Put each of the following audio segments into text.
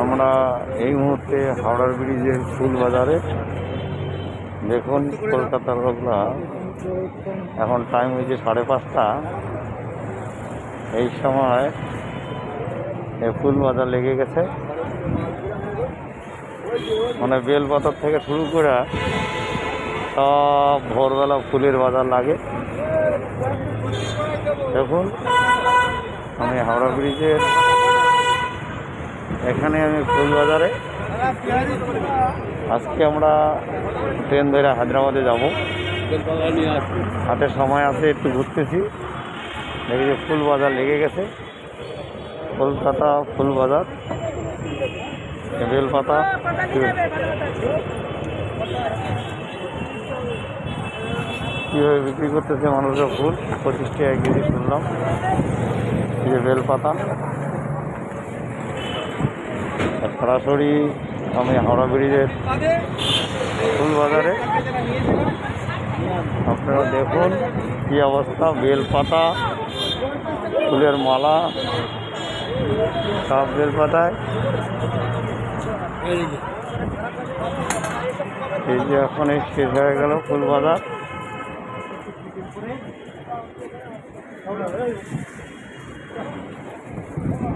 আমরা এই মুহূর্তে হাওড়ার ব্রিজের ফুল বাজারে। দেখুন কলকাতার লোকরা, এখন টাইম হয়েছে 5:30। এই সময় ফুল বাজার লেগে গেছে, মানে বেলপাতার থেকে শুরু করে সব ভোরবেলা ফুলের বাজার লাগে। দেখুন আমি হাওড়া ব্রিজের এখানে, আমি ফুল বাজারে। আজকে আমরা ট্রেন ধরে হায়দ্রাবাদে যাব, হাতে সময় আছে, একটু ঘুরতেছি। দেখি যে ফুল বাজার লেগে গেছে, কলকাতা ফুল বাজার। বেলপাতা কীভাবে বিক্রি করতেছে মানুষের, ফুল 25 টাকা কেজি শুনলাম। এই যে বেলপাতা। সরাসরি আমি হাওড়া ব্রিজের ফুল বাজারে। আপনারা দেখুন কী অবস্থা, বেলপাতা, ফুলের মালা, সব বেলপাতায়। এই যে এখন শেষ হয়ে গেল ফুল বাজার।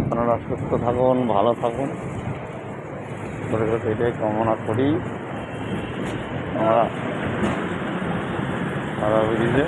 আপনারা সুস্থ থাকুন, ভালো থাকুন, এটাই কামনা করি। আমরা ব্রিজে